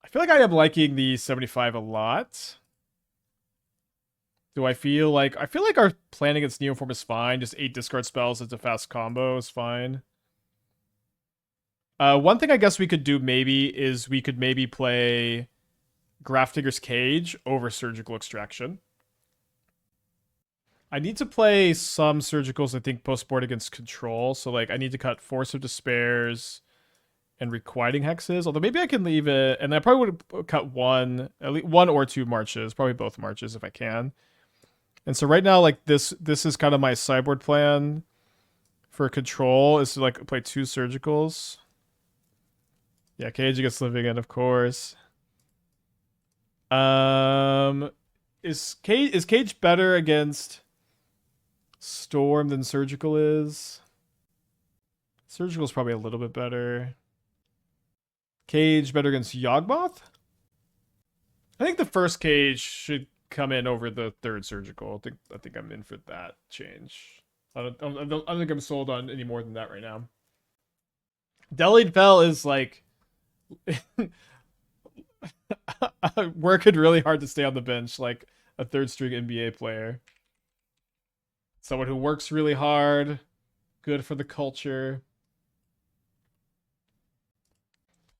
I feel like I am liking the 75 a lot. I feel like our plan against Neoform is fine. Just 8 discard spells. It's a fast combo is fine. One thing I guess we could do maybe is we could maybe play Grafdigger's Cage over Surgical Extraction. I need to play some Surgicals, I think, post-board against Control. So, like, I need to cut Force of Despairs and Requiting Hexes. Although maybe I can leave it, and I probably would cut at least one or two marches. Probably both marches if I can. And so right now, like, this is kind of my sideboard plan for Control, is to, like, play 2 Surgicals. Yeah, Cage against Living End, of course. Is Cage better against Storm than Surgical is? Surgical's probably a little bit better. Cage better against Yawgmoth? I think the first Cage should come in over the third Surgical. I think I'm in for that change. I don't think I'm sold on any more than that right now. Dellian Fel is like working really hard to stay on the bench, like a third string NBA player. Someone who works really hard, good for the culture.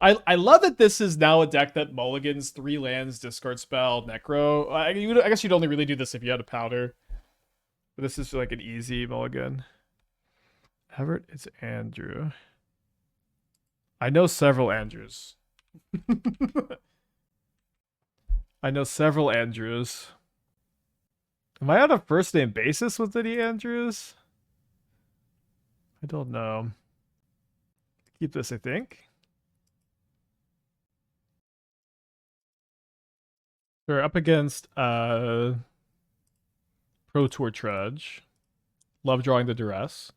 I love that this is now a deck that mulligans 3 lands, discard spell, Necro. I guess you'd only really do this if you had a powder. But this is like an easy mulligan. Everett, it's Andrew. I know several Andrews. I know several Andrews. Am I on a first name basis with any Andrews? I don't know. Keep this, I think. We're up against Pro Tour Trudge. Love drawing the Duress.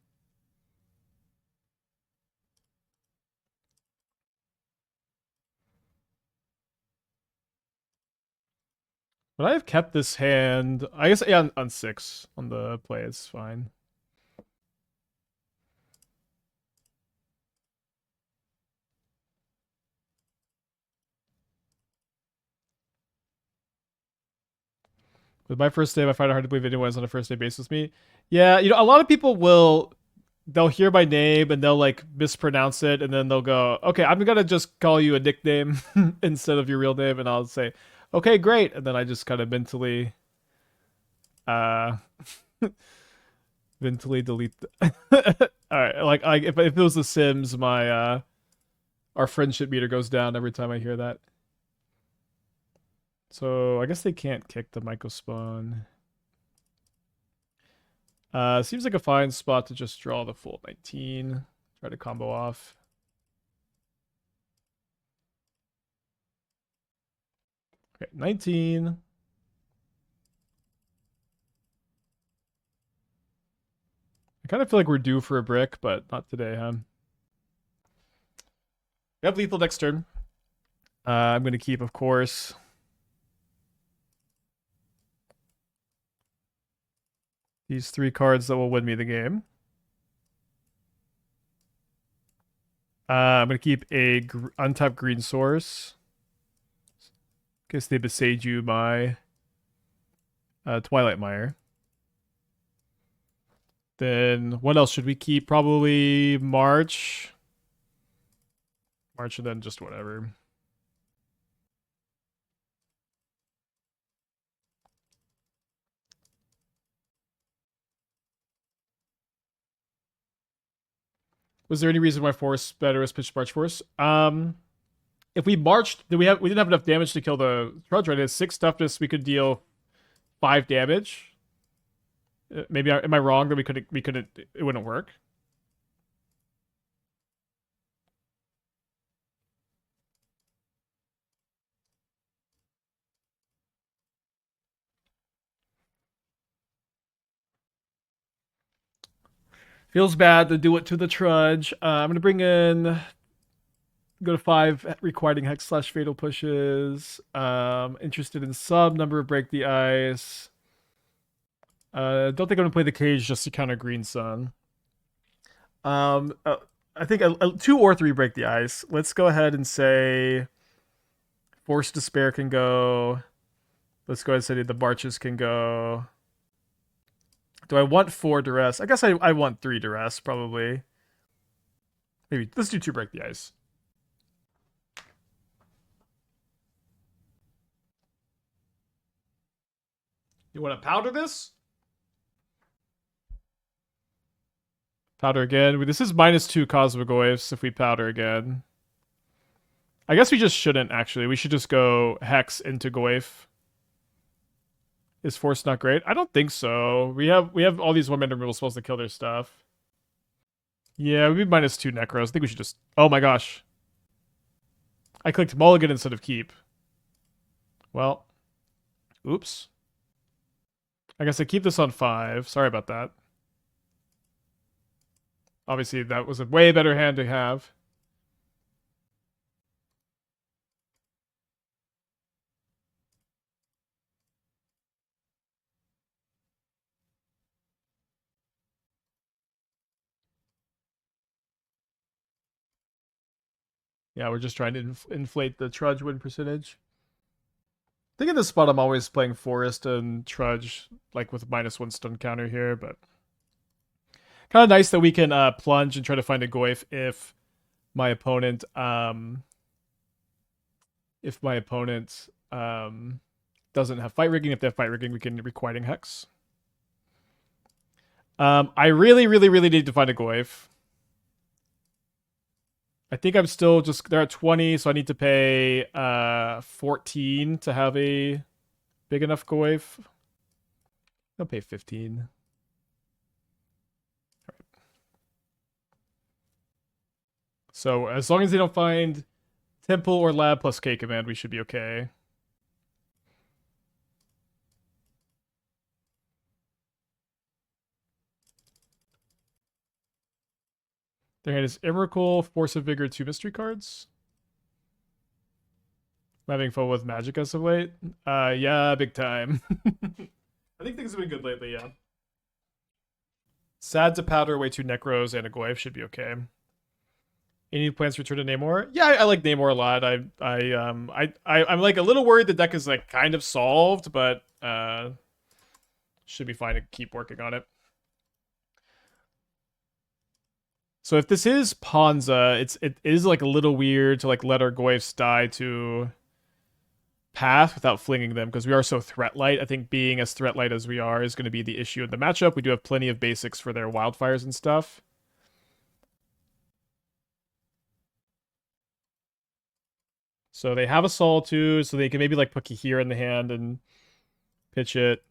But I have kept this hand. I guess, yeah, on 6 on the play is fine. With my first name, I find it hard to believe anyone is on a first name basis with me. Yeah, a lot of people they'll hear my name and they'll like mispronounce it, and then they'll go, okay, I'm gonna just call you a nickname instead of your real name, and I'll say, okay, great, and then I just kind of mentally mentally delete all right, like if it was The Sims, my our friendship meter goes down every time I hear that. So I guess they can't kick the Myco Spawn. Seems like a fine spot to just draw the full 19. Try to combo off. Okay, 19. I kind of feel like we're due for a brick, but not today, huh? We have lethal next turn. I'm going to keep, of course. These 3 cards that will win me the game. I'm going to keep a untapped green source. In case they besage you my Twilight Mire. Then what else should we keep? Probably March. March and then just whatever. Was there any reason why Force better was pitched March Force? If we marched, we didn't have enough damage to kill the Trudge, right? It has 6 toughness, we could deal 5 damage. Maybe am I wrong that we couldn't it wouldn't work? Feels bad to do it to the Trudge. I'm gonna bring in, go to 5 Requiting Hex / Fatal Pushes. Interested in some number of Break the Ice. Don't think I'm gonna play the Cage just to counter Green Sun. I think 2 or 3 Break the Ice. Let's go ahead and say Force Despair can go. Let's go ahead and say the Marches can go. Do I want 4 Duress? I guess I want 3 Duress, probably. Maybe. Let's do 2 Break the Ice. You want to powder this? Powder again. This is -2 Cosmogoyfs if we powder again. I guess we just shouldn't, actually. We should just go Hex into Goyf. Is Force not great? I don't think so. We have all these one-man removal spells to kill their stuff. Yeah, we -2 Necros. I think we should just... Oh my gosh. I clicked Mulligan instead of Keep. Well. Oops. I guess I keep this on 5. Sorry about that. Obviously, that was a way better hand to have. Yeah, we're just trying to inflate the Trudge win percentage. I think in this spot I'm always playing Forest and Trudge, like with -1 stun counter here, but kind of nice that we can plunge and try to find a Goyf if my opponent doesn't have fight rigging. If they have fight rigging, we can Requiting Hex. I really need to find a Goyf. I think I'm still just... They're at 20, so I need to pay 14 to have a big enough Goyf. I'll pay 15. All right. So as long as they don't find Temple or Lab plus K command, we should be okay. Their hand is Emrakul, Force of Vigor, 2 mystery cards. I'm having fun with Magic as of late. Yeah, big time. I think things have been good lately, yeah. Sad to powder away 2 Necros and a Goyf should be okay. Any plans to return to Namor? Yeah, I like Namor a lot. I'm like a little worried the deck is like kind of solved, but should be fine to keep working on it. So if this is Ponza, it is like a little weird to like let our Goyfs die to path without flinging them because we are so threat light. I think being as threat light as we are is going to be the issue in the matchup. We do have plenty of basics for their wildfires and stuff. So they have a Soul too, so they can maybe like put Kihira in the hand and pitch it.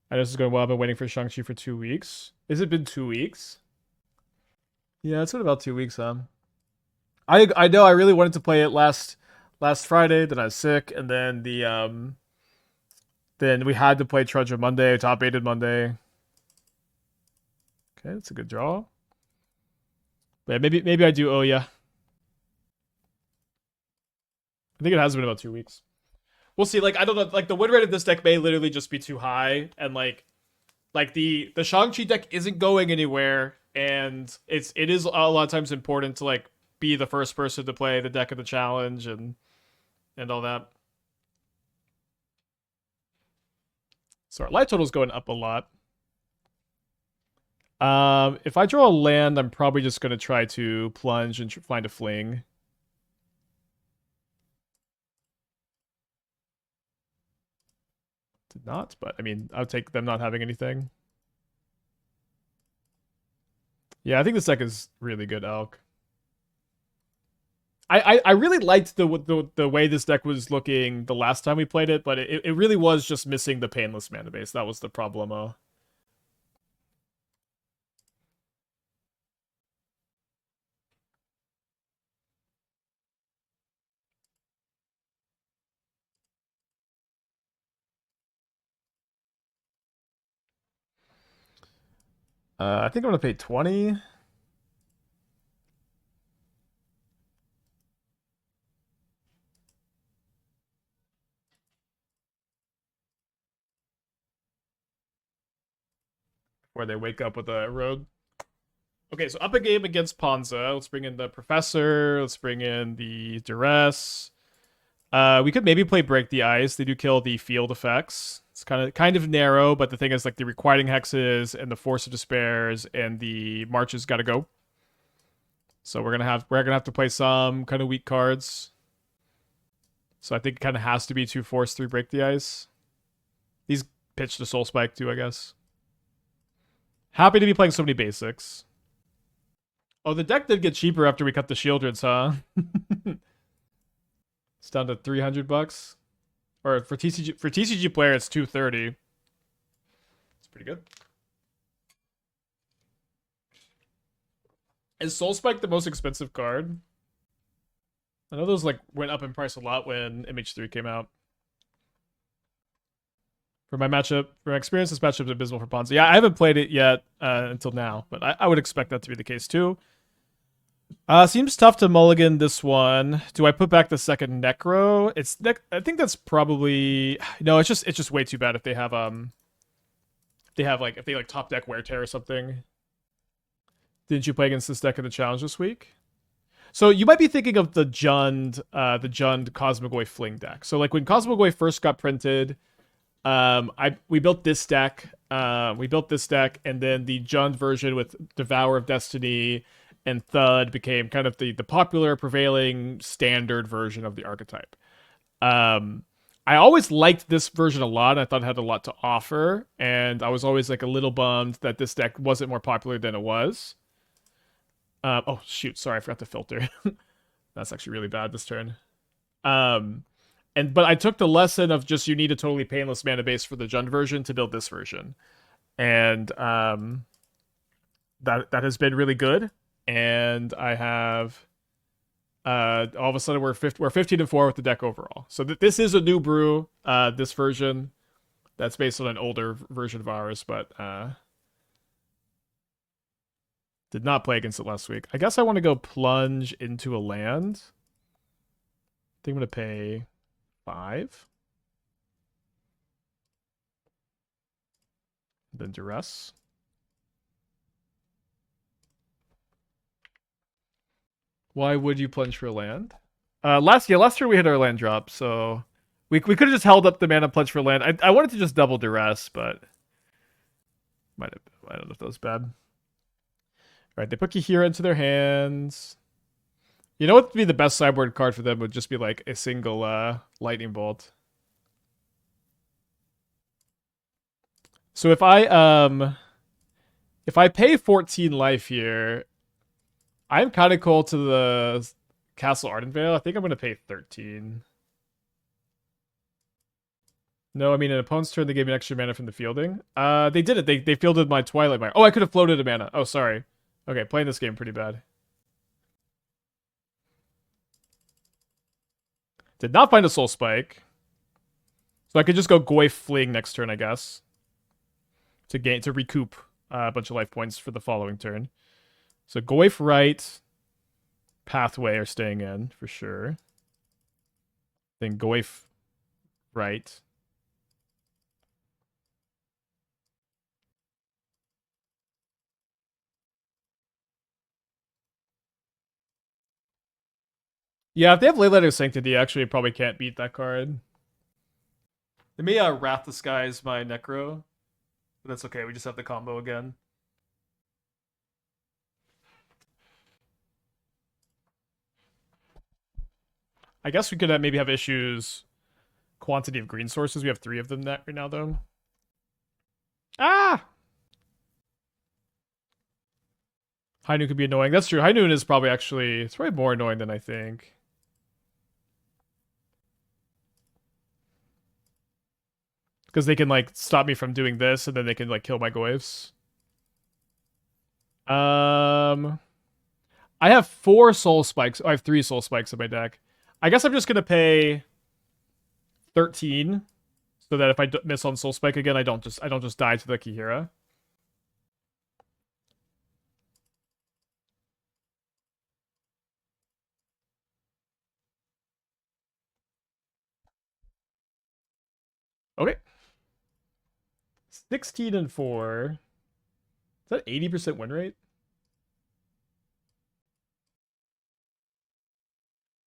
I know this is going well. I've been waiting for Shang-Chi for 2 weeks. Has it been 2 weeks? Yeah, it's been about 2 weeks, huh? I know I really wanted to play it last Friday, then I was sick, and then then we had to play Trudge on Monday, top 8 Monday. Okay, that's a good draw. But yeah, maybe I do owe ya. I think it has been about 2 weeks. We'll see. Like, I don't know. Like, the win rate of this deck may literally just be too high, and like the Shang-Chi deck isn't going anywhere, and it is a lot of times important to like be the first person to play the deck of the challenge and all that. So our life total is going up a lot. If I draw a land, I'm probably just going to try to plunge and find a fling. Did not, but I mean, I'll take them not having anything. Yeah, I think this deck is really good, Elk. I really liked the way this deck was looking the last time we played it, but it really was just missing the painless mana base. That was the problemo. I think I'm gonna pay 20. Where they wake up with a road. Okay, so up a game against Ponza. Let's bring in the Professor. Let's bring in the Duress. We could maybe play Break the Ice. They do kill the field effects. It's kind of narrow, but the thing is, like, the Requiting Hexes and the Force of Despairs and the Marches got to go. So we're gonna have to play some kind of weak cards. So I think it kind of has to be 2 Force, 3 Break the Ice. These pitch the Soul Spike too, I guess. Happy to be playing so many basics. Oh, the deck did get cheaper after we cut the Shieldreds, huh? It's down to $300. Or for TCG player, it's $230. It's pretty good. Is Soul Spike the most expensive card? I know those like went up in price a lot when MH3 came out. For my experience, this matchup is abysmal for Ponzi. Yeah, I haven't played it yet until now, but I would expect that to be the case too. Seems tough to mulligan this one. Do I put back the second Necro? I think that's probably no. It's just way too bad if they have if they top deck Wear Tear or something. Didn't you play against this deck in the challenge this week? So you might be thinking of the Jund Cosmogoyf Fling deck. So like when Cosmogoyf first got printed, we built this deck. And then the Jund version with Devourer of Destiny and Thud became kind of the popular, prevailing, standard version of the archetype. I always liked this version a lot. I thought it had a lot to offer, and I was always like a little bummed that this deck wasn't more popular than it was. Oh shoot, sorry, I forgot to filter. That's actually really bad this turn. But I took the lesson of just you need a totally painless mana base for the Jund version to build this version, and that has been really good. And I have all of a sudden we're 15-4 with the deck overall. So this is a new brew. This version that's based on an older version of ours, but did not play against it last week. I guess I want to go Plunge into a land. I think I'm gonna pay 5. Then Duress. Why would you plunge for a land? Last turn we hit our land drop, so we could have just held up the mana plunge for land. I wanted to just double Duress, but I don't know if that was bad. Right, they put Kihira into their hands. You know what would be the best sideboard card for them would just be like a single lightning bolt. So if I pay 14 life here, I'm kind of cool to the Castle Ardenvale. I think I'm going to pay 13. No, I mean, an opponent's turn, they gave me an extra mana from the fielding. They did it. They fielded my Twilight Mire. Oh, I could have floated a mana. Oh, sorry. Okay, playing this game pretty bad. Did not find a Soul Spike. So I could just go Goyf Fling next turn, I guess. To recoup a bunch of life points for the following turn. So Goyf right, Pathway are staying in for sure. Then Goyf right. Yeah, if they have Leylighter Sanctity, actually probably can't beat that card. They may Wrath the Skies my Necro, but that's okay. We just have the combo again. I guess we could maybe have issues. Quantity of green sources. We have 3 of them right now, though. Ah! High Noon could be annoying. That's true. High Noon is probably it's probably more annoying than I think. Because they can like stop me from doing this, and then they can like kill my Goyfs. I have 4 Soul Spikes. I have 3 Soul Spikes in my deck. I guess I'm just gonna pay 13, so that if I miss on Soul Spike again, I don't just die to the Kihira. Okay. 16-4. Is that 80% win rate?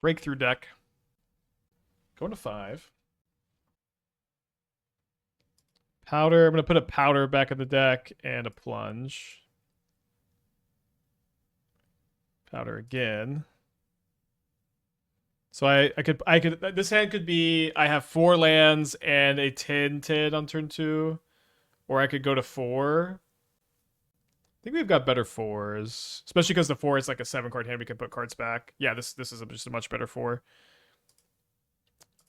Breakthrough deck. Going to 5. Powder. I'm going to put a powder back in the deck and a plunge. Powder again. So I could this hand could be I have 4 lands and a tin on turn 2, or I could go to 4. I think we've got better 4s, especially because the 4 is like a 7-card hand. We can put cards back. Yeah, this is just a much better 4.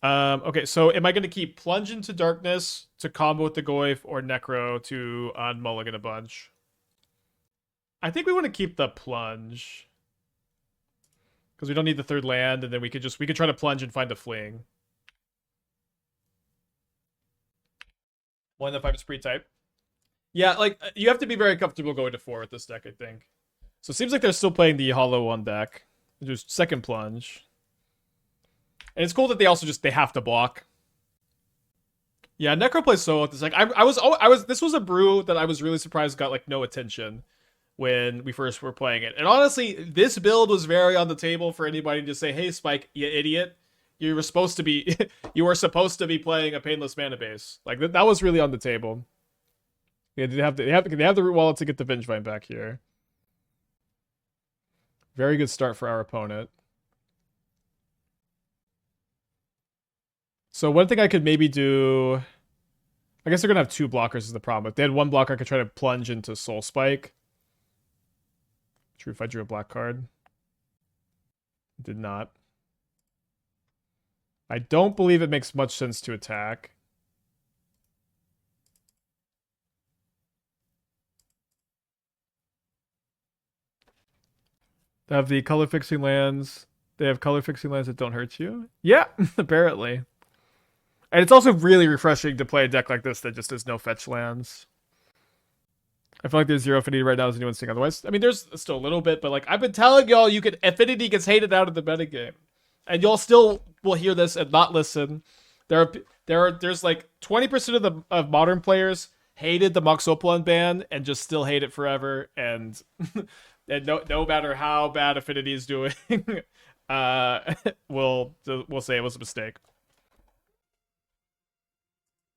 Okay, so am I going to keep Plunge into Darkness to combo with the Goyf, or Necro to unmulligan a bunch? I think we want to keep the Plunge. Because we don't need the 3rd land, and then we could try to plunge and find a fling. 1 in the 5 is pre-type. Yeah, like, you have to be very comfortable going to 4 with this deck, I think. So it seems like they're still playing the Hollow 1 deck. There's 2nd plunge. And it's cool that they have to block. Yeah, Necro plays solo with this deck. This was a brew that I was really surprised got like no attention when we first were playing it. And honestly, this build was very on the table for anybody to say, "Hey, Spike, you idiot. You were supposed to be playing a Painless Mana base." Like that was really on the table. Yeah, they have the Root Wallet to get the Vengevine back here. Very good start for our opponent. So one thing I could maybe do, I guess they're gonna have 2 blockers is the problem. If they had 1 blocker, I could try to plunge into Soul Spike. True, if I drew a black card. Did not. I don't believe it makes much sense to attack. They have the color fixing lands. They have color fixing lands that don't hurt you. Yeah, apparently. And it's also really refreshing to play a deck like this that just has no fetch lands. I feel like there's 0 affinity right now as anyone's saying otherwise. I mean, there's still a little bit, but like I've been telling y'all, affinity gets hated out of the metagame. And y'all still will hear this and not listen. There's like 20% of modern players hated the Moxoplan ban and just still hate it forever. And and no matter how bad affinity is doing, we'll say it was a mistake.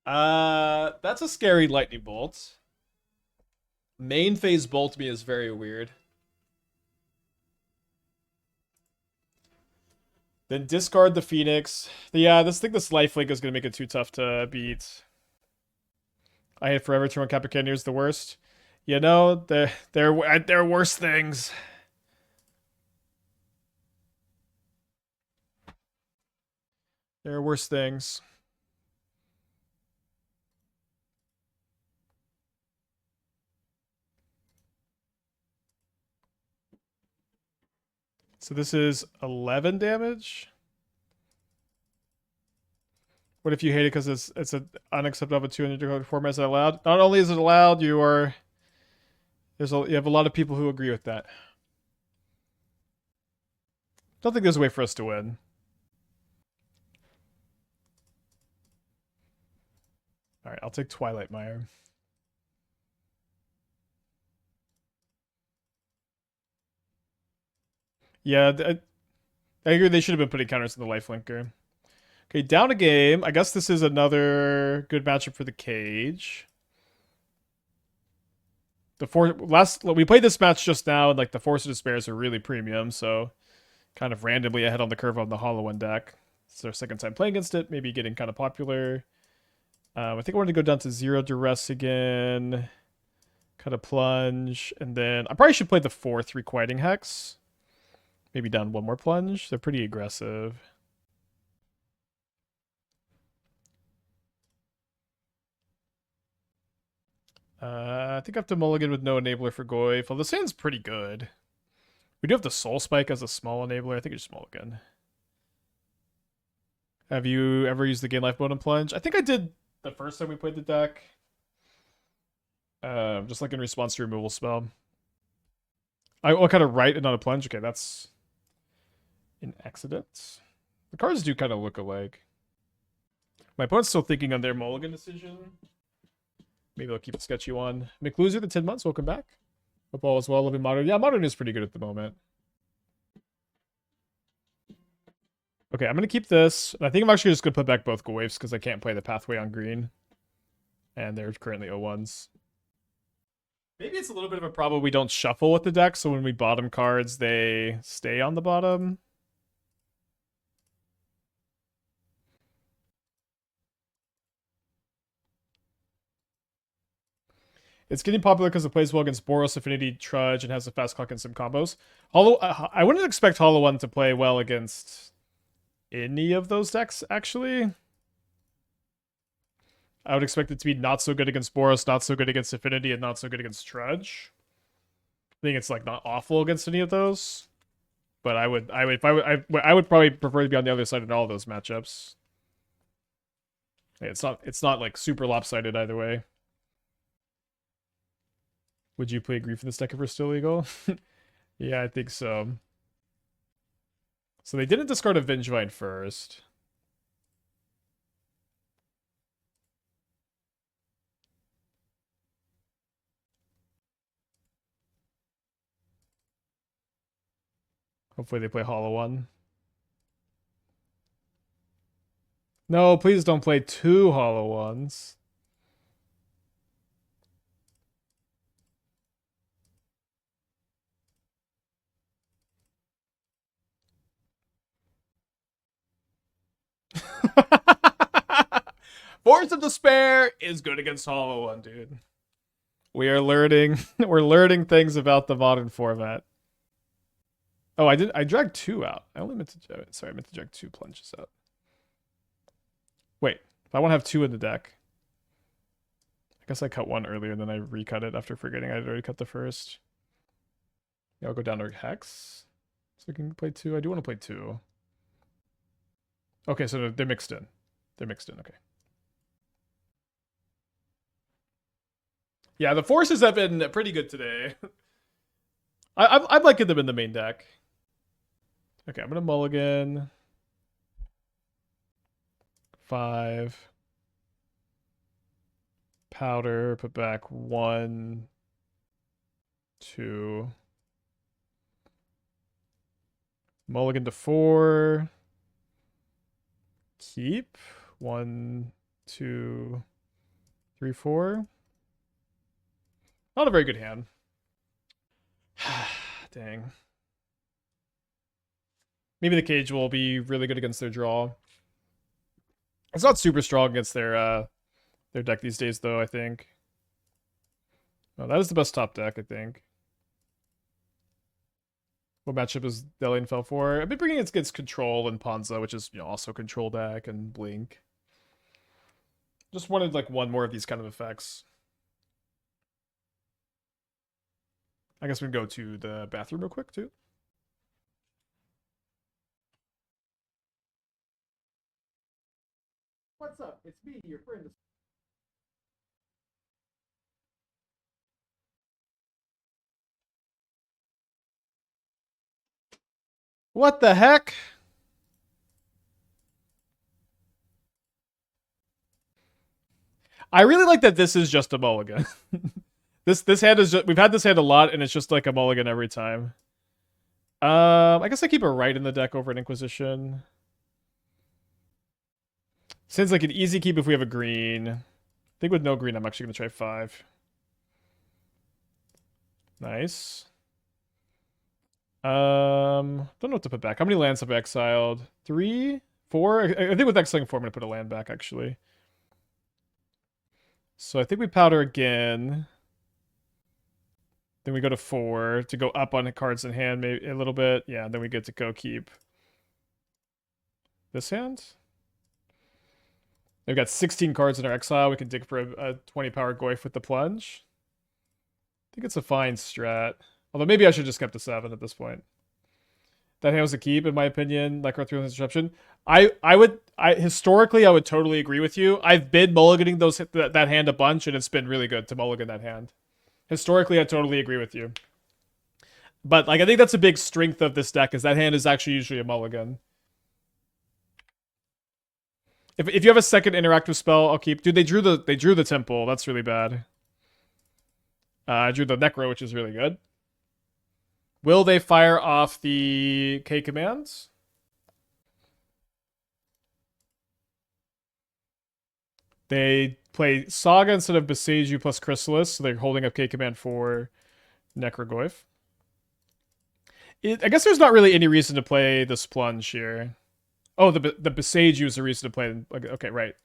That's a scary lightning bolt. Main phase bolt me is very weird. Then discard the Phoenix. Yeah, I think this lifelink is gonna make it too tough to beat. I hate forever turn on Capricorn is the worst. You know, there are worse things. There are worse things. So this is 11 damage. What if you hate it because it's an unacceptable 200 format? Is it allowed? Not only is it allowed, you have a lot of people who agree with that. Don't think there's a way for us to win. All right, I'll take Twilight Mire. Yeah, I agree. They should have been putting counters in the lifelinker. Okay, down a game. I guess this is another good matchup for the cage. We played this match just now, and like the Force of Despairs are really premium, so kind of randomly ahead on the curve on the Hollow One deck. It's our 2nd time playing against it, maybe getting kind of popular. I think I wanted to go down to 0 Duress again. Kind of plunge, and then I probably should play the 4th Requiting Hex. Maybe down 1 more plunge. They're pretty aggressive. I think I have to mulligan with no enabler for Goyf. Well, this hand's pretty good. We do have the Soul Spike as a small enabler. I think it's mulligan. Have you ever used the Gain Life mode and Plunge? I think I did the first time we played the deck. Just like in response to removal spell. I'll kind of write and not a plunge. Okay, that's an accident. The cards do kind of look alike. My opponent's still thinking on their mulligan decision. Maybe they'll keep a sketchy one. McLoser, the 10 months, welcome back. Hope all is well, living Modern. Yeah, Modern is pretty good at the moment. Okay, I'm going to keep this. I think I'm actually just going to put back both Goyfs because I can't play the pathway on green. And they're currently 0-1s. Maybe it's a little bit of a problem we don't shuffle with the deck, so when we bottom cards, they stay on the bottom. It's getting popular because it plays well against Boros, Affinity, Trudge, and has a fast clock and some combos. Hollow, I wouldn't expect Hollow One to play well against any of those decks, actually. I would expect it to be not so good against Boros, not so good against Affinity, and not so good against Trudge. I think it's like not awful against any of those. But I would probably prefer to be on the other side in all of those matchups. It's not like super lopsided either way. Would you play Grief in this deck if we're still legal? Yeah, I think so. So they didn't discard a Vengevine first. Hopefully they play Hollow One. No, please don't play two Hollow Ones. Force of Despair is good against Hollow One, dude. We are learning. We're learning things about the modern format. Oh, I dragged two out. I only meant to. Sorry, I meant to drag two plunges out. Wait, if I want to have two in the deck, I guess I cut one earlier and then I recut it after forgetting I'd already cut the first. Yeah, I'll go down to Hex, so I can play two. I do want to play two. Okay, so they're mixed in. They're mixed in. Okay. Yeah, the forces have been pretty good today. I'm liking them in the main deck. Okay, I'm gonna mulligan. 5. Powder, put back 1, 2. Mulligan to 4. Keep. 1, 2, 3, 4. Not a very good hand. Dang. Maybe the cage will be really good against their draw. It's not super strong against their deck these days, though, I think. Oh, that is the best top deck, I think. What matchup is Dellian Fel for? I've been bringing it against Control and Ponza, which is, also Control deck, and Blink. Just wanted, like, one more of these kind of effects. I guess we can go to the bathroom real quick, too. What's up? It's me, your friend. What the heck? I really like that this is just a mulligan. This hand is just, we've had this hand a lot, and it's just like a mulligan every time. I guess I keep a right in the deck over an Inquisition. Seems like an easy keep if we have a green. I think with no green, I'm actually gonna try 5. Nice. Don't know what to put back. How many lands have I exiled? 3? 4? I think with exiling 4, I'm gonna put a land back, actually. So I think we powder again. Then we go to 4 to go up on cards in hand maybe a little bit. Yeah, then we get to go keep this hand. We've got 16 cards in our exile. We can dig for a 20 power Goyf with the Plunge. I think it's a fine strat. Although maybe I should just kept a 7 at this point. That hand was a keep, in my opinion. Like our 3 interception. Historically, I would totally agree with you. I've been mulliganing that hand a bunch, and it's been really good to mulligan that hand. Historically, I totally agree with you. But like, I think that's a big strength of this deck, is that hand is actually usually a mulligan. If you have a second interactive spell, I'll keep. Dude, they drew the temple. That's really bad. I drew the Necro, which is really good. Will they fire off the K commands? They play Saga instead of Beseiju plus Chrysalis, so they're holding up K-Command for Necrogoyf. I guess there's not really any reason to play this Plunge here. Oh, the Beseiju is the reason to play. Okay, right.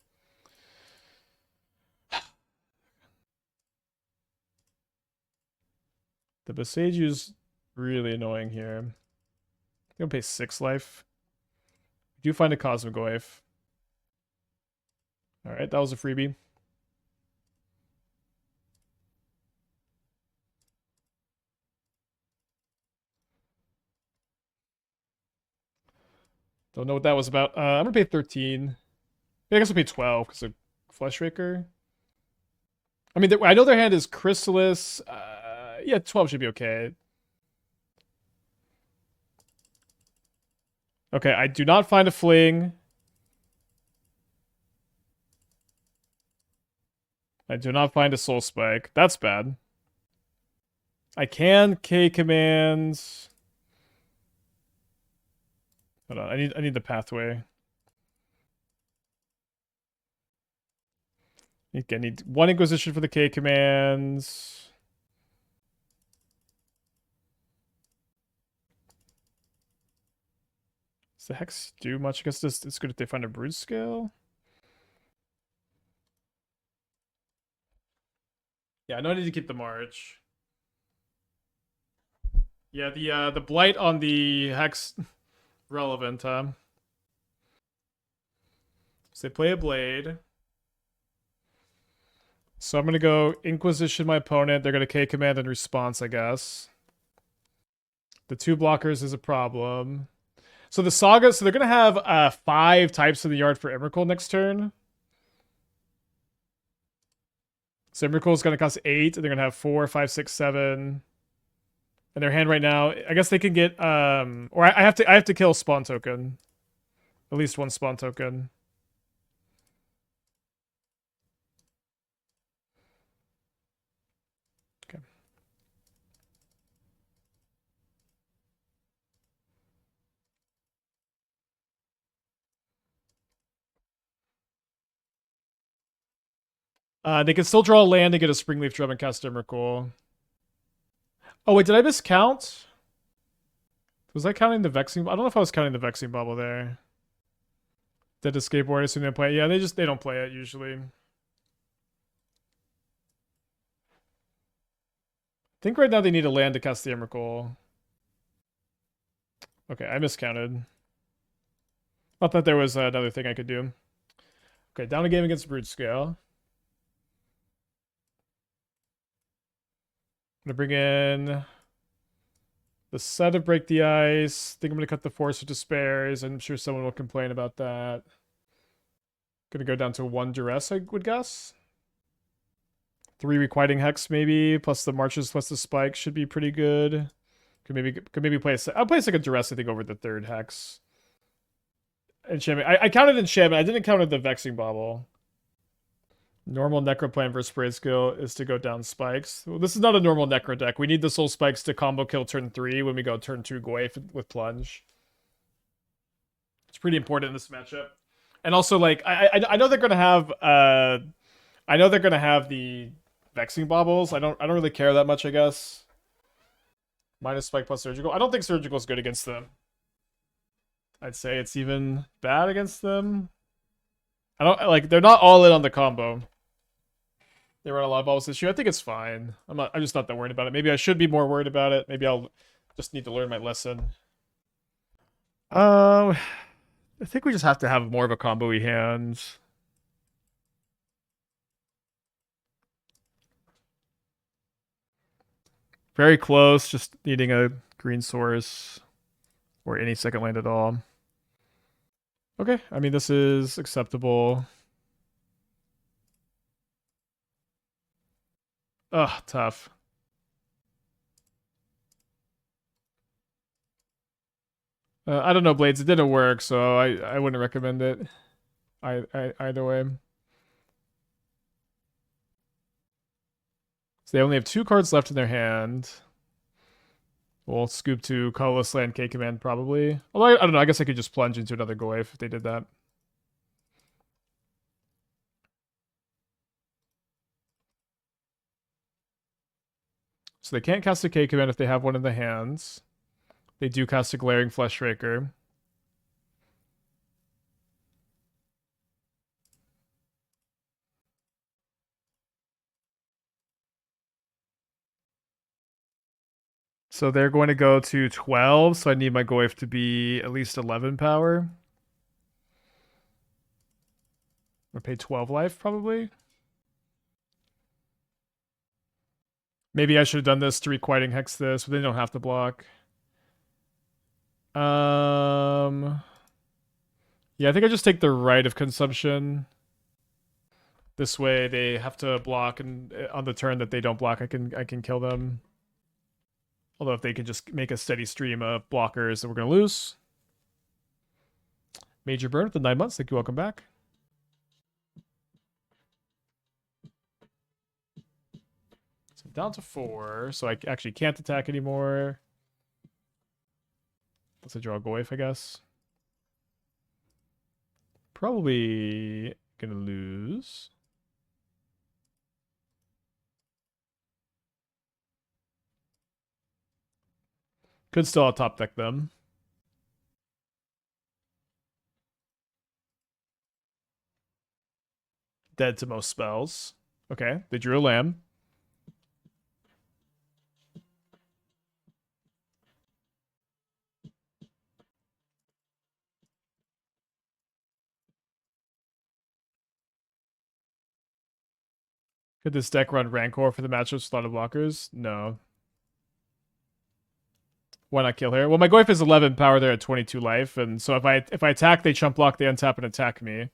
The Beseiju's really annoying here. I'm gonna pay 6 life. Do find a Cosmogoyf. Alright, that was a freebie. Don't know what that was about. I'm gonna pay 13. I guess I'll pay 12 because of Fleshraker. I mean, I know their hand is Chrysalis. Yeah, 12 should be okay. Okay, I do not find a Fling. I do not find a Soul Spike. That's bad. I can K commands. Hold on, I need the pathway. I need 1 Inquisition for the K commands. Does the Hex do much? I guess it's good if they find a Brood Scale. Yeah, I know I need to keep the March. Yeah, the Blight on the Hex relevant, So they play a Blade. So I'm gonna go Inquisition my opponent. They're gonna K command in response, I guess. The 2 blockers is a problem. So the Saga, so they're gonna have 5 types in the yard for Emrakul next turn. So Emrakul is gonna cost 8, and they're gonna have 4, 5, 6, 7. And their hand right now, I guess they can get or I have to kill spawn token. At least 1 spawn token. Okay. They can still draw a land and get a Springleaf Drum and cast Emrakul. Oh wait, did I miscount? Was I counting the Vexing? I don't know if I was counting the Vexing Bubble there. Did the skateboard assume they play it? Yeah, they don't play it usually. I think right now they need a land to cast the Emrakul. Okay, I miscounted. Thought that there was another thing I could do. Okay, down a game against Brood Scale. I'm gonna bring in the set of Break the Ice. I think I'm gonna cut the Force of Despairs. I'm sure someone will complain about that. Gonna go down to 1 Duress, I would guess. 3 Requiting Hex maybe, plus the Marches, plus the Spike should be pretty good. Could maybe play I'll play a second Duress, I think, over the 3rd Hex. Enchantment. I counted Enchantment. I didn't count the Vexing Bauble. Normal Necro plan for Spray Skill is to go down Spikes. Well, this is not a normal Necro deck. We need the Soul Spikes to combo kill turn 3 when we go turn 2 Goyf with Plunge. It's pretty important in this matchup. And also, like, I know they're gonna have I know they're gonna have the Vexing Baubles. I don't really care that much, I guess. Minus Spike plus Surgical. I don't think Surgical is good against them. I'd say it's even bad against them. I don't like, they're not all in on the combo. They run a lot of balls this year. I think it's fine. I'm just not that worried about it. Maybe I should be more worried about it. Maybe I'll just need to learn my lesson. I think we just have to have more of a combo-y hand. Very close, just needing a green source or any second land at all. Okay, I mean, this is acceptable. Ugh, tough. I don't know, Blades. It didn't work, so I wouldn't recommend it. Either way. So they only have 2 cards left in their hand. We'll scoop to colorless land K command probably. Although I don't know. I guess I could just plunge into another Goyf if they did that. So they can't cast a K command if they have one in the hands. They do cast a Glaring Fleshraker. So they're going to go to 12, so I need my Goyf to be at least 11 power. I'll pay 12 life, probably. Maybe I should have done this to Requiting Hex this, but they don't have to block. Yeah, I think I just take the Rite of Consumption. This way they have to block, and on the turn that they don't block, I can kill them. Although if they can just make a steady stream of blockers, then we're going to lose. Major Burn with the 9 months. Thank you. Welcome back. So down to 4. So I actually can't attack anymore. Let's draw a Goyf, I guess. Probably going to lose. Could still top deck them. Dead to most spells. Okay, they drew a lamb. Could this deck run Rancor for the matchups with a lot of blockers? No. Why not kill her? Well, my Goyf is 11 power there at 22 life, and so if I attack, they chump block, they untap and attack me.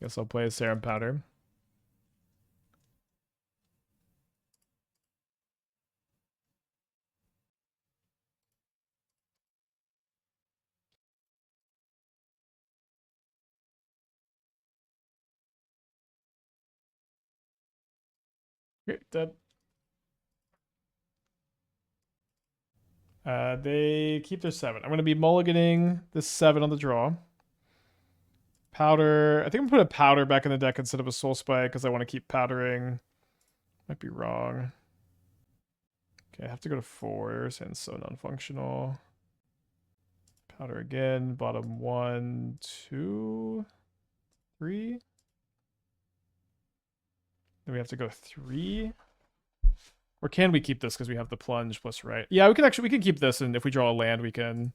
Guess I'll play a Serum Powder. Okay, dead. They keep their 7. I'm going to be mulliganing this 7 on the draw. Powder. I think I'm going to put a Powder back in the deck instead of a Soul Spike because I want to keep powdering. Might be wrong. Okay, I have to go to 4s and so non-functional. Powder again. Bottom 1, 2, 3. Then we have to go 3. Or can we keep this because we have the plunge plus right? Yeah, we can keep this, and if we draw a land, we can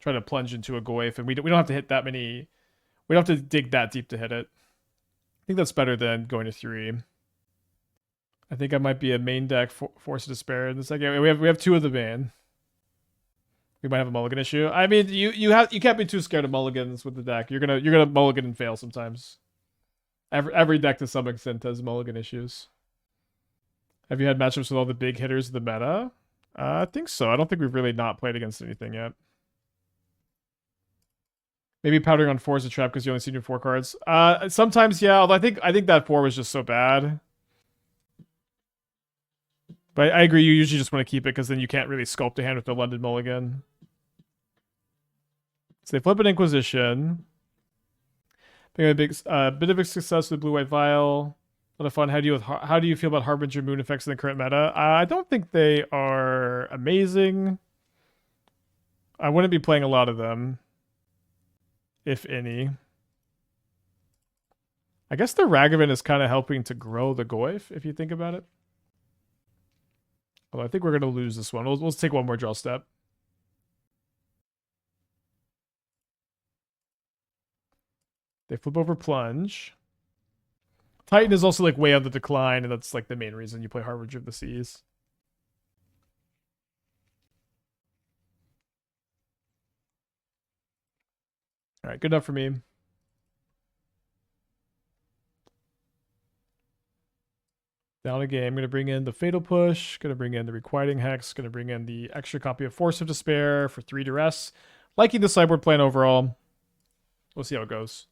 try to plunge into a Goyf, and we don't have to hit that many. We don't have to dig that deep to hit it. I think that's better than going to 3. I think I might be a main deck Force of Despair in the second. We have 2 of the main. We might have a mulligan issue. I mean, you can't be too scared of mulligans with the deck. You're gonna mulligan and fail sometimes. Every deck to some extent has mulligan issues. Have you had matchups with all the big hitters of the meta? I think so. I don't think we've really not played against anything yet. Maybe powdering on 4 is a trap because you only see new 4 cards. Sometimes, yeah. Although I think that 4 was just so bad. But I agree. You usually just want to keep it because then you can't really sculpt a hand with the London Mulligan. So they flip an Inquisition. Being a bit of a success with Blue White Vial. A lot of fun. How do you feel about Harbinger Moon effects in the current meta? I don't think they are amazing. I wouldn't be playing a lot of them, if any. I guess the Ragavan is kind of helping to grow the Goyf, if you think about it. Although I think we're going to lose this one. We'll take one more draw step. They flip over Plunge. Titan is also like way on the decline, and that's like the main reason you play Harbinger of the Seas. All right, good enough for me. Down a game. I'm going to bring in the Fatal Push. Going to bring in the Requiting Hex. Going to bring in the extra copy of Force of Despair for 3 Duress. Liking the sideboard plan overall. We'll see how it goes.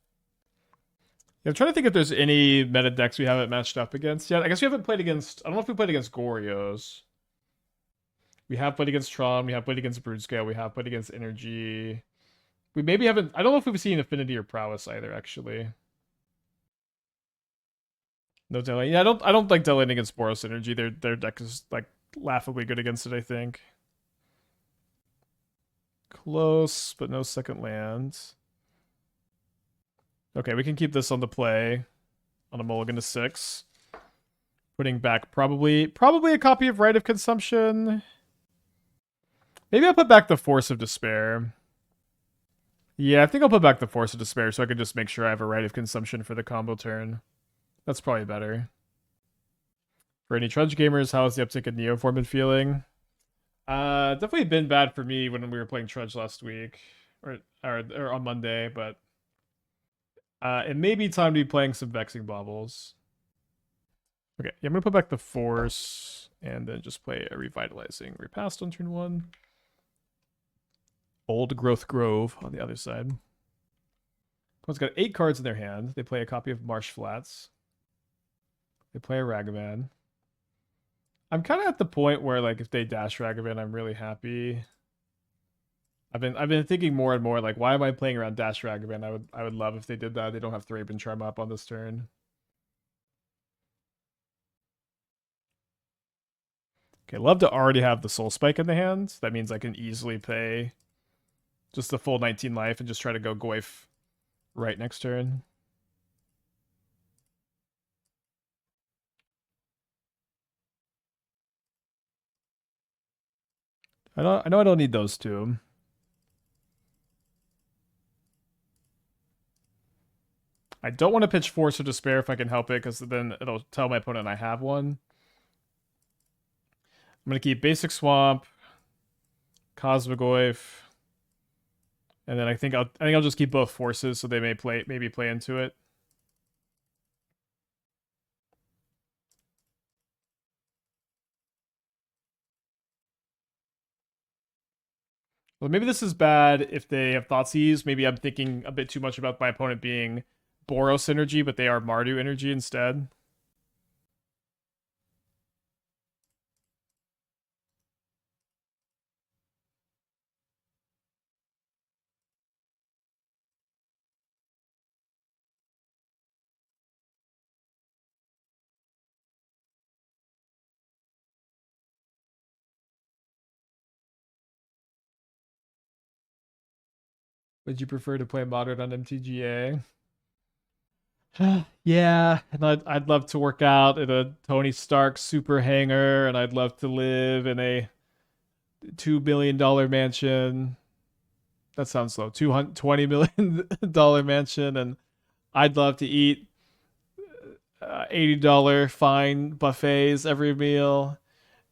Yeah, I'm trying to think if there's any meta decks we haven't matched up against yet. I guess we haven't played against... I don't know if we played against Gorios. We have played against Tron. We have played against Broodscale. We have played against Energy. We maybe haven't... I don't know if we've seen Affinity or Prowess either, actually. No Dellian. Yeah, I don't like Dellian against Boros Energy. Their deck is like laughably good against it, I think. Close, but no second land. Okay, we can keep this on the play on a mulligan to 6. Putting back probably a copy of Rite of Consumption. Maybe I'll put back the Force of Despair. Yeah, I think I'll put back the Force of Despair so I can just make sure I have a Rite of Consumption for the combo turn. That's probably better. For any Trudge gamers, how has the uptick in Neoform been feeling? Definitely been bad for me when we were playing Trudge last week. Or on Monday, but it may be time to be playing some Vexing Baubles. Okay, yeah, I'm gonna put back the Force and then just play a Revitalizing Repast on turn 1. Old Growth Grove on the other side. Opponent's got 8 cards in their hand. They play a copy of Marsh Flats. They play a Ragavan. I'm kind of at the point where, like, if they dash Ragavan, I'm really happy. I've been thinking more and more, like, why am I playing around dash Ragavan? I would love if they did that. They don't have Thraben Charm up on this turn. Okay, love to already have the Soul Spike in the hand. That means I can easily pay just the full 19 life and just try to go Goyf right next turn. I know I don't need those two. I don't want to pitch Force of Despair if I can help it, because then it'll tell my opponent I have one. I'm gonna keep Basic Swamp, Cosmogoyf, and then I think I'll just keep both forces so they maybe play into it. Well, maybe this is bad if they have Thoughtseize. Maybe I'm thinking a bit too much about my opponent being Boros energy, but they are Mardu energy instead. Would you prefer to play Modern on MTGA? Yeah, and I'd love to work out in a Tony Stark super hangar, and I'd love to live in a $2 billion mansion. That sounds low. $220 million mansion, and I'd love to eat $80 fine buffets every meal,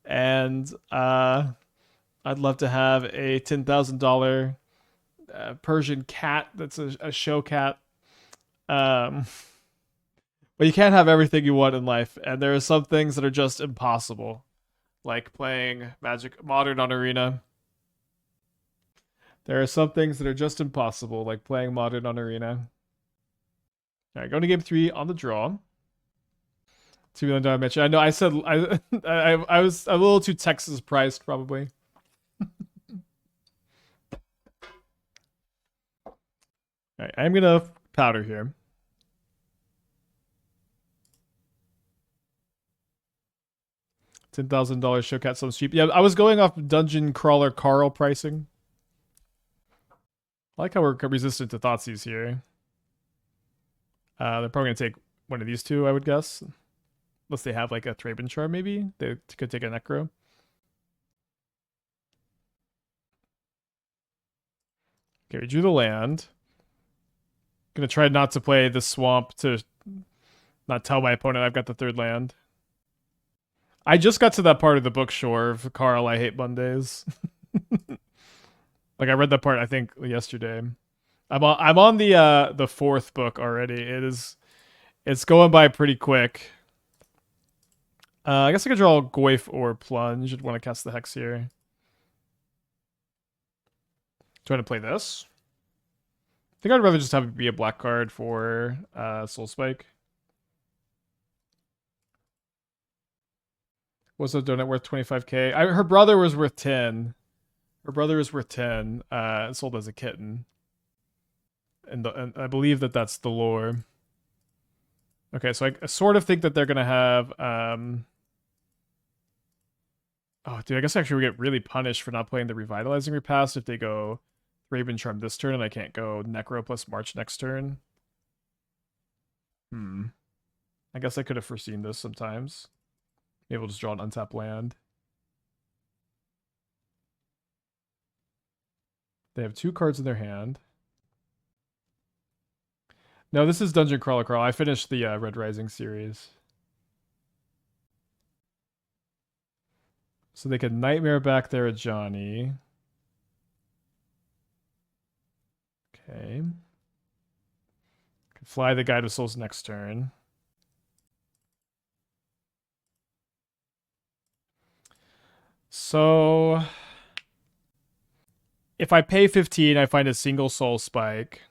and I'd love to have a $10,000 Persian cat that's a show cat. But you can't have everything you want in life, and there are some things that are just impossible, like playing Magic Modern on Arena. There are some things that are just impossible, like playing Modern on Arena. All right, going to game 3 on the draw. $2 million match. I know I said I was a little too Texas priced probably. All right, I'm gonna powder here. $10,000 Showcat sounds cheap. Yeah, I was going off Dungeon Crawler Carl pricing. I like how we're resistant to Thoughtseize here. They're probably gonna take one of these two, I would guess. Unless they have like a Thraben Charm, maybe. They could take a Necro. Okay, we drew the land. Gonna try not to play the swamp to not tell my opponent I've got the third land. I just got to that part of the book, Shore, of Carl, I Hate Mondays. Like I read that part I think yesterday. I'm on the fourth book already. It's going by pretty quick. I guess I could draw Goyf or Plunge. I'd want to cast the Hex here. Do you want to play this? I think I'd rather just have it be a black card for Soul Spike. Was the donut worth 25k? Her brother was worth 10. Her brother is worth 10. Sold as a kitten. And I believe that's the lore. Okay, so I sort of think that they're gonna have oh dude, I guess actually we get really punished for not playing the Revitalizing Repast if they go Raven Charm this turn and I can't go Necro plus March next turn. I guess I could have foreseen this sometimes. Maybe we'll just draw an untapped land. They have 2 cards in their hand. No, this is Dungeon Crawler Crawl. I finished the Red Rising series. So they could Nightmare back there at Johnny. Okay. Could fly the Guide of Souls next turn. So if I pay 15, I find a single Soul Spike.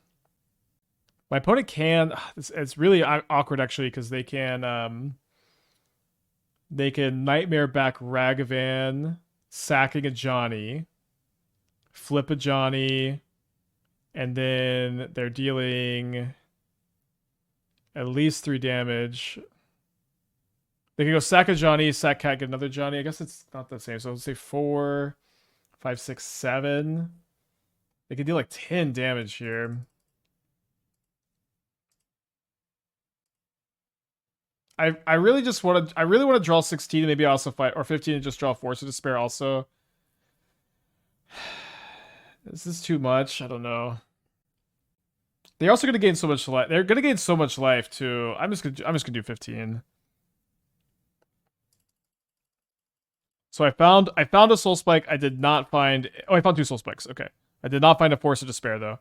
My opponent can. It's really awkward actually because they can Nightmare back Ragavan, sacking a Johnny, flip a Johnny, and then they're dealing at least 3 damage. They can go sack a Johnny, sack cat, get another Johnny. I guess it's not the same. So let's say 4, 5, 6, 7. They can deal like 10 damage here. I really just want to draw 16 and maybe also fight, or 15 and just draw Force of Despair also. This is too much. I don't know. They're also gonna gain so much life. They're gonna gain so much life too. I'm just gonna do 15. So I found a Soul Spike. I did not find. Oh, I found 2 Soul Spikes. Okay, I did not find a Force of Despair though.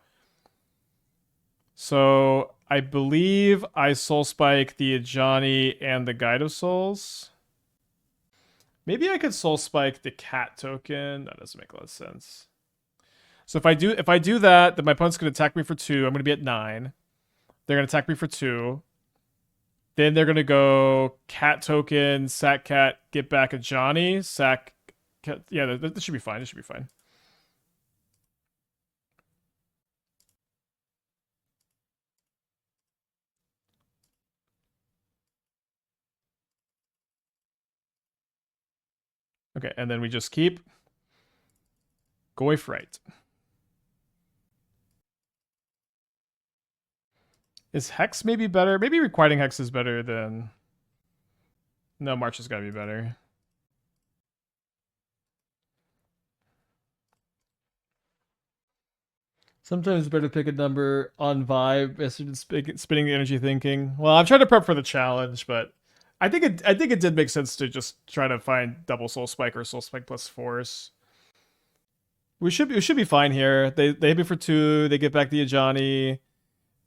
So I believe I Soul Spike the Ajani and the Guide of Souls. Maybe I could Soul Spike the Cat token. That doesn't make a lot of sense. So if I do that, then my opponent's gonna attack me for 2. I'm gonna be at 9. They're gonna attack me for 2. Then they're gonna go Cat token, sack Cat, get back a Johnny, sack Cat. Yeah, this should be fine. This should be fine. Okay, and then we just keep Goyf right. Is Hex maybe better? Maybe Requiting Hex is better than... No, March has got to be better. Sometimes it's better to pick a number on vibe instead of spinning the energy thinking. Well, I'm trying to prep for the challenge, but I think it did make sense to just try to find double Soul Spike or Soul Spike plus Force. We should be fine here. They hit me for 2. They get back the Ajani.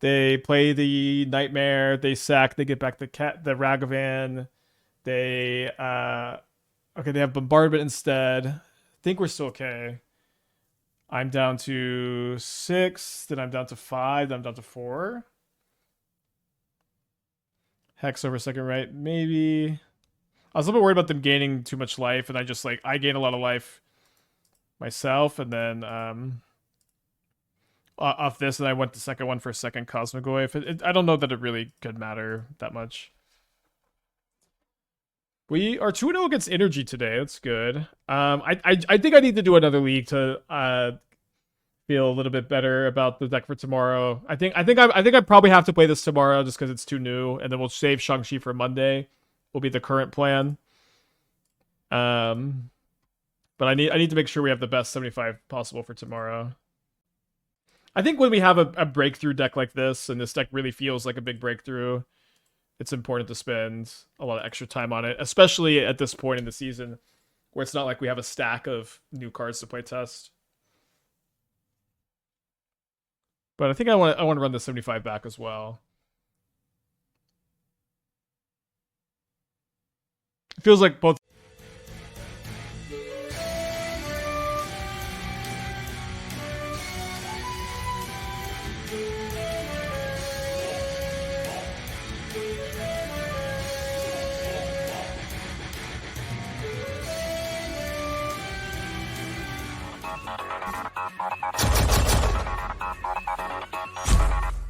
They play the Nightmare. They sack. They get back the Ragavan. They okay. They have Bombardment instead. I think we're still okay. I'm down to 6. Then I'm down to 5. Then I'm down to 4. Hex over second right, maybe. I was a little bit worried about them gaining too much life, and I gain a lot of life myself, and then off this, and I went the second one for a second Cosmogoyf. I don't know that it really could matter that much. We are 2-0 against Energy today. That's good. I think I need to do another league to feel a little bit better about the deck for tomorrow. I think I probably have to play this tomorrow just because it's too new, and then we'll save Shang-Chi for Monday. Will be the current plan. But I need to make sure we have the best 75 possible for tomorrow. I think when we have a breakthrough deck like this, and this deck really feels like a big breakthrough, it's important to spend a lot of extra time on it, especially at this point in the season, where it's not like we have a stack of new cards to play test. But I think I want to run the 75 back as well. It feels like both.